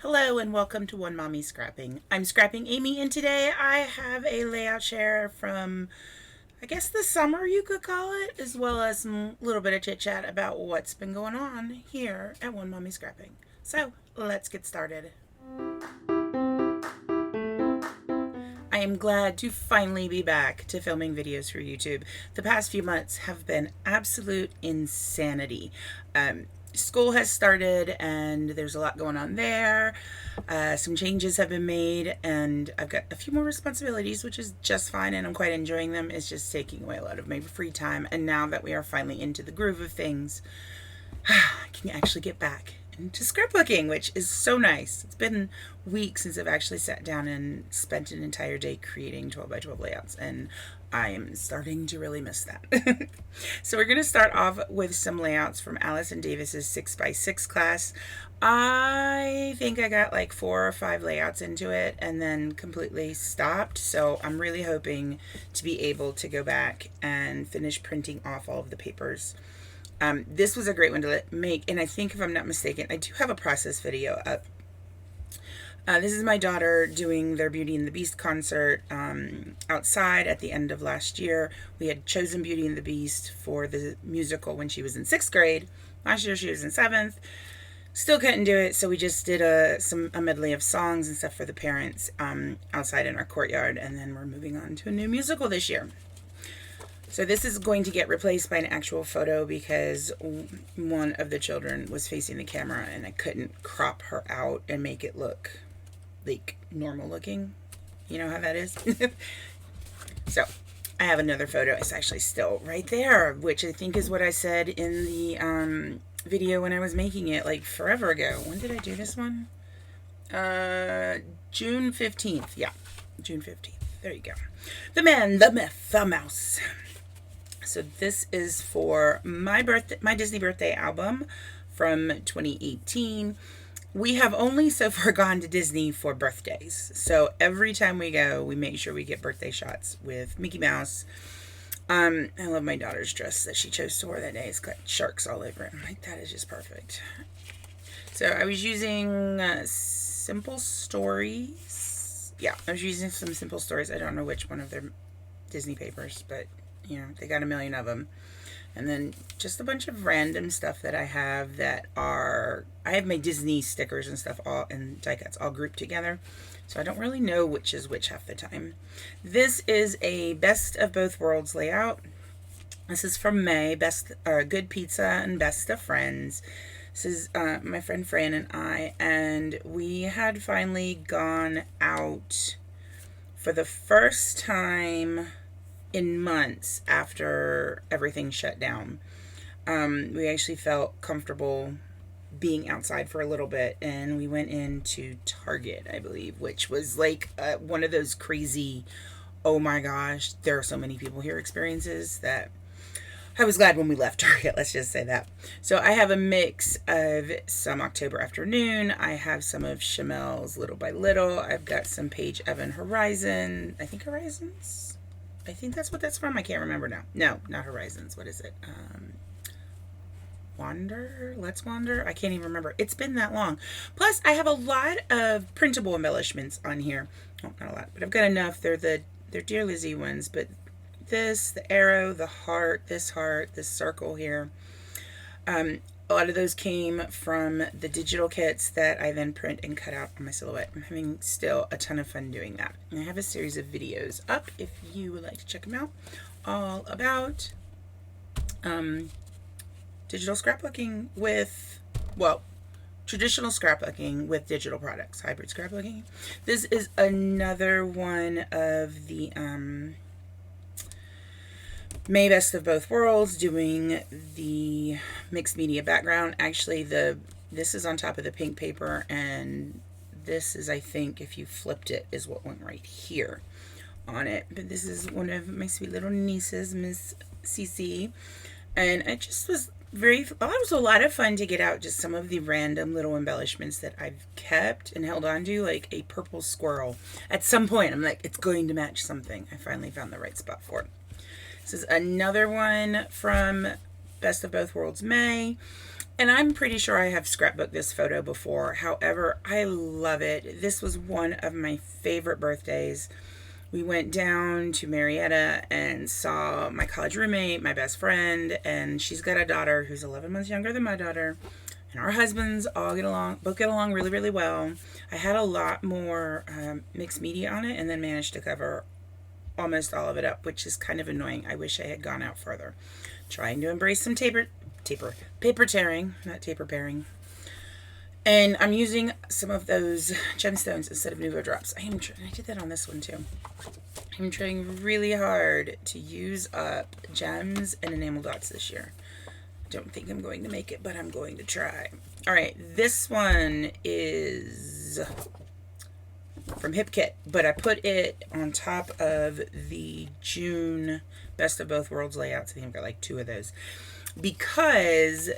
Hello and welcome to One Mommy Scrapping. I'm Scrapping Amy, and today I have a layout share from, I guess, the summer you could call it, as well as a little bit of chit chat about what's been going on here at One Mommy Scrapping. So let's get started. I am glad to finally be back to filming videos for YouTube. The past few months have been absolute insanity. School has started and there's a lot going on there. Some changes have been made and I've got a few more responsibilities, which is just fine, and I'm quite enjoying them. It's just taking away a lot of my free time, and now that we are finally into the groove of things, I can actually get back into scrapbooking, which is so nice. It's been weeks since I've actually sat down and spent an entire day creating 12 by 12 layouts, and I am starting to really miss that. So we're going to start off with some layouts from Allison Davis's 6 by 6 class. I think I got like 4 or 5 layouts into it and then completely stopped. So I'm really hoping to be able to go back and finish printing off all of the papers. This was a great one to make, and I think, if I'm not mistaken, I do have a process video up. This is my daughter doing their Beauty and the Beast concert outside at the end of last year. We had chosen Beauty and the Beast for the musical when she was in 6th grade. Last year she was in 7th. Still couldn't do it, so we just did a medley of songs and stuff for the parents outside in our courtyard, and then we're moving on to a new musical this year. So this is going to get replaced by an actual photo because one of the children was facing the camera and I couldn't crop her out and make it look like normal looking. You know how that is? So I have another photo. It's actually still right there, which I think is what I said in the video when I was making it like forever ago. When did I do this one? June 15th. Yeah, June 15th. There you go. The Man, the Myth, the Mouse. So this is for my Disney birthday album from 2018. We have only so far gone to Disney for birthdays. So every time we go, we make sure we get birthday shots with Mickey Mouse. I love my daughter's dress that she chose to wear that day. It's got sharks all over it. I'm like, that is just perfect. So I was using Simple Stories. Yeah, I was using some Simple Stories. I don't know which one of their Disney papers, but you know, they got a million of them. And then just a bunch of random stuff that I have that are, I have my Disney stickers and stuff all, and die cuts all grouped together. So I don't really know which is which half the time. This is a Best of Both Worlds layout. This is from May, Good Pizza and Best of Friends. This is my friend Fran and I, and we had finally gone out for the first time in months after everything shut down. We actually felt comfortable being outside for a little bit, and we went into Target, I believe, which was like one of those crazy, oh my gosh, there are so many people here experiences that I was glad when we left Target, let's just say that. So I have a mix of some October Afternoon. I have some of Chamel's Little by Little. I've got some Paige Evan Horizon. I think Horizons? I think that's what that's from. I can't remember now. No, not Horizons. What is it? Wander? Let's Wander? I can't even remember. It's been that long. Plus, I have a lot of printable embellishments on here. Oh, not a lot, but I've got enough. They're Dear Lizzie ones, but this, the arrow, the heart, this circle here. A lot of those came from the digital kits that I then print and cut out on my silhouette. I'm having still a ton of fun doing that. And I have a series of videos up if you would like to check them out, all about digital scrapbooking with, well, traditional scrapbooking with digital products, hybrid scrapbooking. This is another one of the May Best of Both Worlds, doing the mixed media background. Actually, this is on top of the pink paper, and this is, I think, if you flipped it, is what went right here on it. But this is one of my sweet little nieces, Miss Cece, and it just was it was a lot of fun to get out just some of the random little embellishments that I've kept and held on to, like a purple squirrel. At some point, I'm like, it's going to match something. I finally found the right spot for it. This is another one from Best of Both Worlds May. And I'm pretty sure I have scrapbooked this photo before. However, I love it. This was one of my favorite birthdays. We went down to Marietta and saw my college roommate, my best friend, and she's got a daughter who's 11 months younger than my daughter. And our husbands all both get along really, really well. I had a lot more mixed media on it and then managed to cover almost all of it up, which is kind of annoying. I wish I had gone out further. Trying to embrace some paper tearing, not taper pairing. And I'm using some of those gemstones instead of Nuvo drops. I did that on this one too. I'm trying really hard to use up gems and enamel dots this year. Don't think I'm going to make it, but I'm going to try. All right, this one is from Hip Kit, but I put it on top of the June Best of Both Worlds layouts. I think I've got like 2 of those because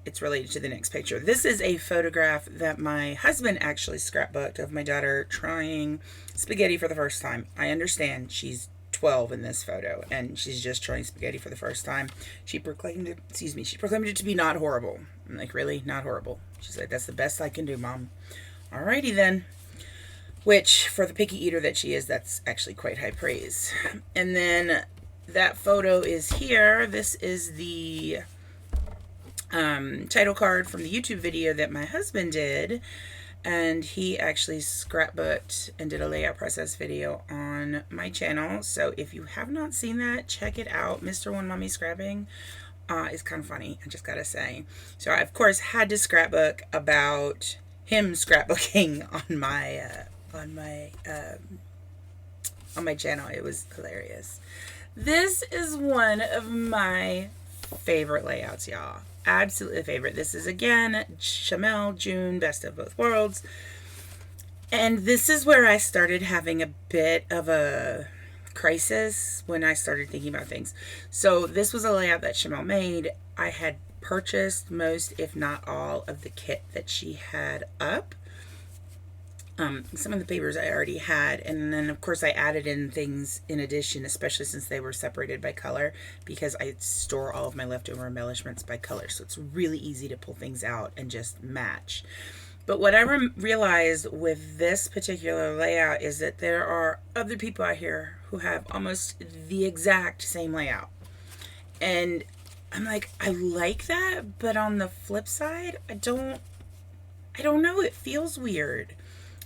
it's related to the next picture. This is a photograph that my husband actually scrapbooked of my daughter trying spaghetti for the first time. I understand she's 12 in this photo and she's just trying spaghetti for the first time. She proclaimed it to be not horrible. I'm like, really? Not horrible? She's like, that's the best I can do, Mom. Alrighty then. Which, for the picky eater that she is, that's actually quite high praise. And then that photo is here. This is the title card from the YouTube video that my husband did. And he actually scrapbooked and did a layout process video on my channel. So if you have not seen that, check it out. Mr. One Mommy Scrapping is kind of funny, I just gotta say. So I, of course, had to scrapbook about him scrapbooking on my channel. It was hilarious. This is one of my favorite layouts, y'all. Absolutely favorite. This is again Chamel June Best of Both Worlds, and this is where I started having a bit of a crisis when I started thinking about things. So this was a layout that Chamel made. I had purchased most, if not all, of the kit that she had up. Some of the papers I already had, and then of course I added in things in addition, especially since they were separated by color, because I store all of my leftover embellishments by color, so it's really easy to pull things out and just match. But what I realized with this particular layout is that there are other people out here who have almost the exact same layout, and I'm like, I like that, but on the flip side, I don't know, it feels weird.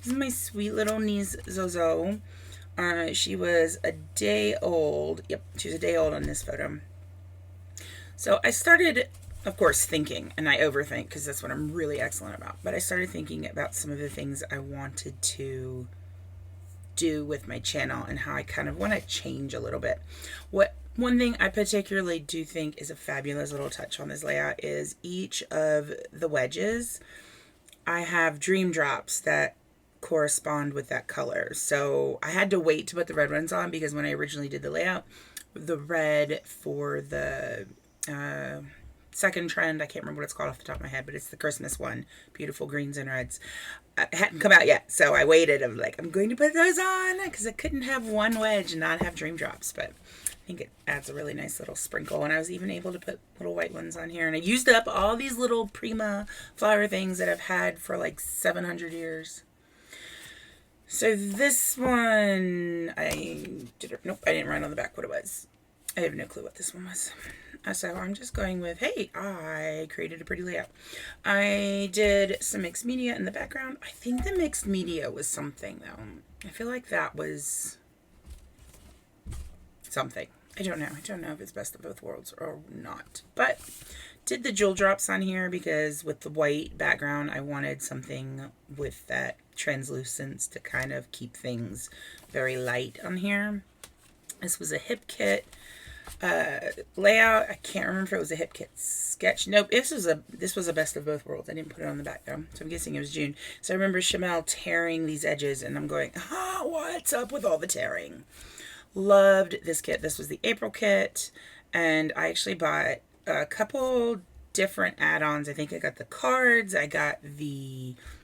This is my sweet little niece, Zozo. She was a day old. Yep, she was a day old on this photo. So I started, of course, thinking, and I overthink because that's what I'm really excellent about. But I started thinking about some of the things I wanted to do with my channel and how I kind of want to change a little bit. One thing I particularly do think is a fabulous little touch on this layout is each of the wedges. I have dream drops that correspond with that color. So I had to wait to put the red ones on because when I originally did the layout, the red for the second trend, I can't remember what it's called off the top of my head, but it's the Christmas one, beautiful greens and reds, hadn't come out yet. So I waited. I'm like, I'm going to put those on because I couldn't have one wedge and not have dream drops, but I think it adds a really nice little sprinkle. And I was even able to put little white ones on here, and I used up all these little Prima flower things that I've had for like 700 years. So this one, nope, I didn't write on the back what it was. I have no clue what this one was. So I'm just going with, hey, I created a pretty layout. I did some mixed media in the background. I think the mixed media was something, though. I feel like that was something. I don't know. I don't know if it's Best of Both Worlds or not. But did the jewel drops on here because with the white background, I wanted something with that translucence to kind of keep things very light on here. This was a Hip Kit layout. I can't remember if it was a Hip Kit sketch. Nope, this was a Best of Both Worlds. I didn't put it on the back though, so I'm guessing it was June. So I remember Chamel tearing these edges, and I'm going, what's up with all the tearing? Loved this kit. This was the April kit, and I actually bought a couple different add-ons. I think I got the cards, I got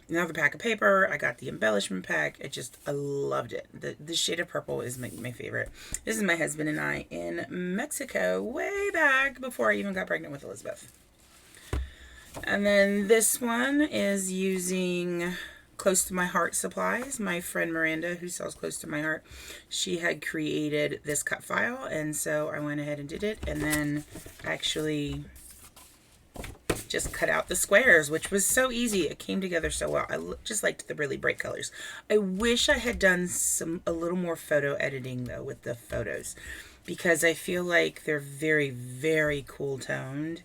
another pack of paper, I got the embellishment pack. I loved it. The shade of purple is my favorite. This is my husband and I in Mexico way back before I even got pregnant with Elizabeth. And then this one is using Close to My Heart supplies. My friend Miranda, who sells Close to My Heart, she had created this cut file, and so I went ahead and did it, and then actually just cut out the squares, which was so easy. It came together so well. I just liked the really bright colors. I wish I had done a little more photo editing though with the photos, because I feel like they're very, very cool toned,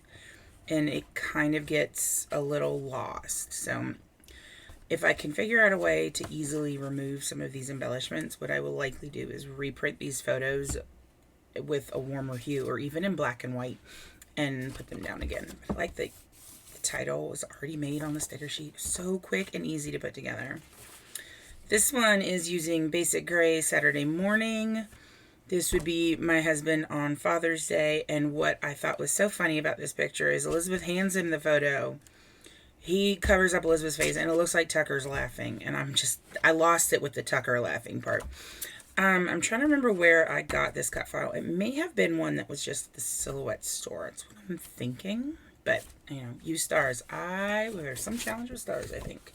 and it kind of gets a little lost. So if I can figure out a way to easily remove some of these embellishments, what I will likely do is reprint these photos with a warmer hue, or even in black and white, and put them down again. I like the title was already made on the sticker sheet. So quick and easy to put together. This one is using Basic Gray Saturday Morning. This would be my husband on Father's Day, and what I thought was so funny about this picture is Elizabeth hands him the photo. He covers up Elizabeth's face, and it looks like Tucker's laughing, and I lost it with the Tucker laughing part. I'm trying to remember where I got this cut file. It may have been one that was just the Silhouette store. That's what I'm thinking. But, you know, use stars. There's some challenge with stars, I think.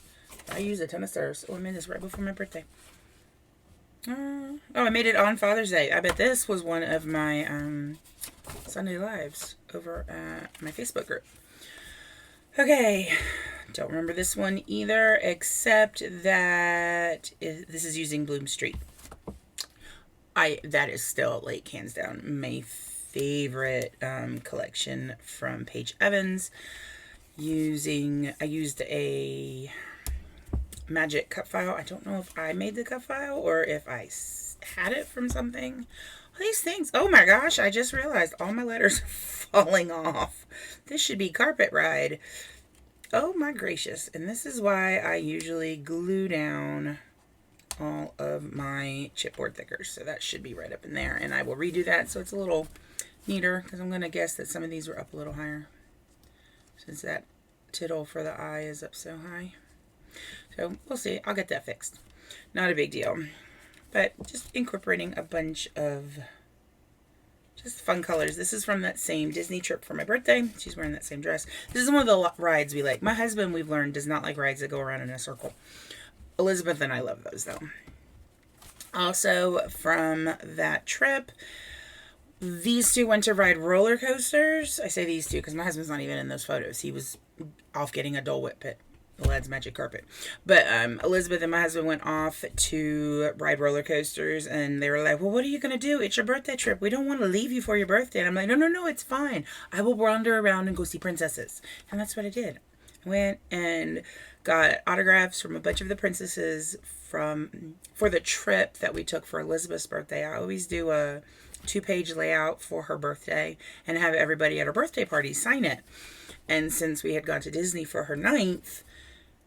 I use a ton of stars. Oh, I made this right before my birthday. I made it on Father's Day. I bet this was one of my Sunday Lives over at my Facebook group. Okay, don't remember this one either, except that this is using Bloom Street. That is still, like, hands down, my favorite collection from Paige Evans. I used a magic cut file. I don't know if I made the cut file or if I had it from something. All these things. Oh my gosh, I just realized all my letters are falling off. This should be Carpet Ride. Oh my gracious. And this is why I usually glue down all of my chipboard thickers. So that should be right up in there. And I will redo that so it's a little neater, because I'm going to guess that some of these were up a little higher, since that tittle for the eye is up so high. So we'll see. I'll get that fixed. Not a big deal. But just incorporating a bunch of just fun colors. This is from that same Disney trip for my birthday. She's wearing that same dress. This is one of the rides we like. My husband, we've learned, does not like rides that go around in a circle. Elizabeth and I love those, though. Also, from that trip, these two went to ride roller coasters. I say these two because my husband's not even in those photos. He was off getting a Dole Whip at the Lad's Magic Carpet. But Elizabeth and my husband went off to ride roller coasters, and they were like, well, what are you going to do? It's your birthday trip. We don't want to leave you for your birthday. And I'm like, no, it's fine. I will wander around and go see princesses. And that's what I did. I went and got autographs from a bunch of the princesses for the trip that we took for Elizabeth's birthday. I always do a 2-page layout for her birthday and have everybody at her birthday party sign it. And since we had gone to Disney for her 9th,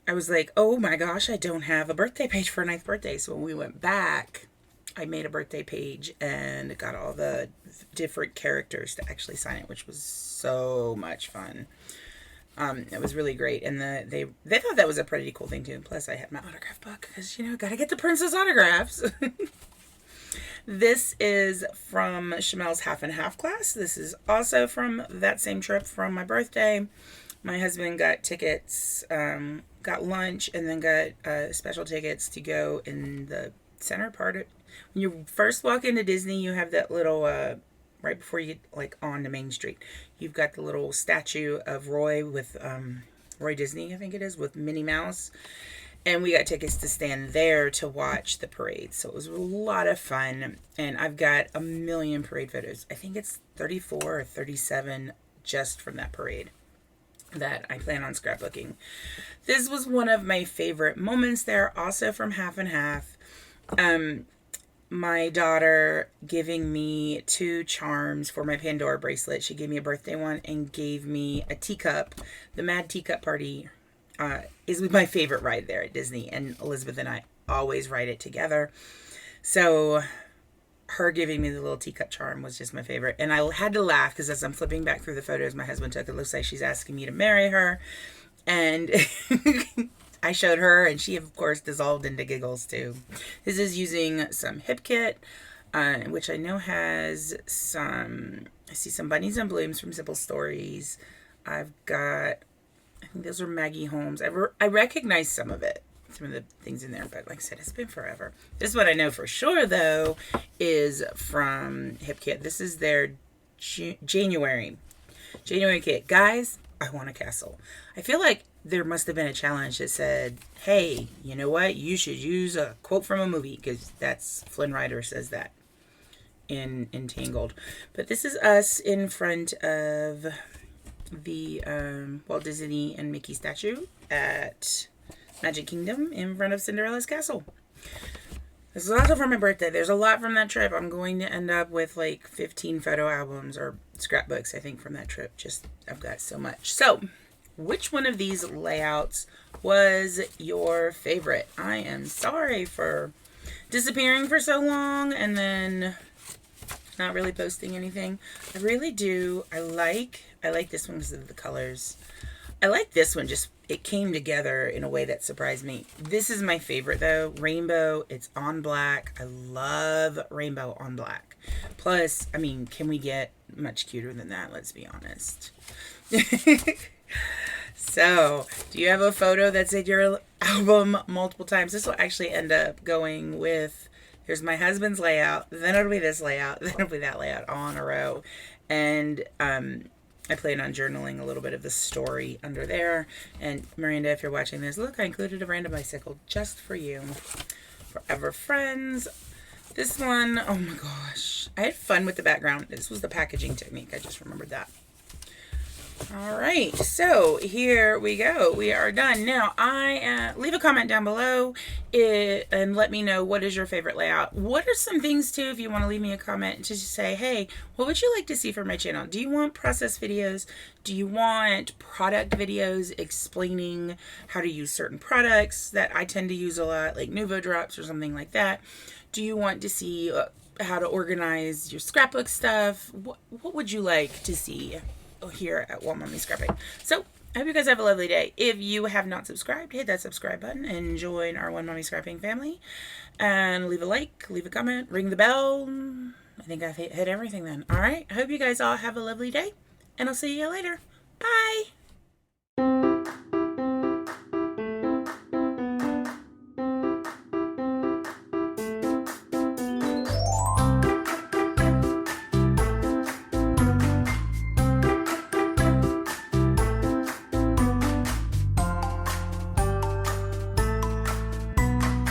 I was like, oh my gosh, I don't have a birthday page for her 9th birthday. So when we went back, I made a birthday page and got all the different characters to actually sign it, which was so much fun. It was really great, and they thought that was a pretty cool thing too. Plus, I had my autograph book because, you know, gotta get the princess autographs. This is from Chamel's Half and Half class. This is also from that same trip from my birthday. My husband got tickets, got lunch, and then got special tickets to go in the center part of. When you first walk into Disney, you have that little right before you get, like, on to Main Street, you've got the little statue of Roy with Roy Disney, I think it is, with Minnie Mouse. And we got tickets to stand there to watch the parade. So it was a lot of fun. And I've got a million parade photos. I think it's 34 or 37 just from that parade that I plan on scrapbooking. This was one of my favorite moments there, also from Half and Half. My daughter giving me 2 charms for my Pandora bracelet. She gave me a birthday one and gave me a teacup. The Mad Teacup Party is my favorite ride there at Disney, and Elizabeth and I always ride it together. So her giving me the little teacup charm was just my favorite. And I had to laugh because as I'm flipping back through the photos my husband took, it looks like she's asking me to marry her. And I showed her, and she, of course, dissolved into giggles, too. This is using some Hip Kit, which I know has some, I see some Bunnies and Blooms from Simple Stories. I've got, I think those are Maggie Holmes. I recognize some of the things in there, but like I said, it's been forever. This one I know for sure, though, is from Hip Kit. This is their January kit. Guys, I want a castle. I feel like there must have been a challenge that said, hey, you know what? You should use a quote from a movie, because that's Flynn Rider says that in Entangled. But this is us in front of the Walt Disney and Mickey statue at Magic Kingdom in front of Cinderella's castle. This is also for my birthday. There's a lot from that trip. I'm going to end up with like 15 photo albums or scrapbooks, I think, from that trip. Just, I've got so much. So, which one of these layouts was your favorite? I am sorry for disappearing for so long and then not really posting anything. I really do. I like this one because of the colors. I like this one, just it came together in a way that surprised me. This is my favorite though, rainbow. It's on black. I love rainbow on black. Plus, I mean, can we get much cuter than that? Let's be honest. So, do you have a photo that's in your album multiple times? This will actually end up going with, here's my husband's layout, then it'll be this layout, then it'll be that layout all in a row. And I plan on journaling a little bit of the story under there. And Miranda, if you're watching this, look, I included a random bicycle just for you. Forever Friends. This one, oh my gosh. I had fun with the background. This was the packaging technique. I just remembered that. All right, so here we go. We are done. Now, leave a comment down below and let me know what is your favorite layout. What are some things, too, if you want to leave me a comment to just say, hey, what would you like to see from my channel? Do you want process videos? Do you want product videos explaining how to use certain products that I tend to use a lot, like Nuvo Drops or something like that? Do you want to see how to organize your scrapbook stuff? What would you like to see here at One Mommy Scrapping? So I hope you guys have a lovely day. If you have not subscribed, hit that subscribe button and join our One Mommy Scrapping family. And leave a like, leave a comment, ring the bell. I think I've hit everything then. All right. I hope you guys all have a lovely day. And I'll see you later. Bye.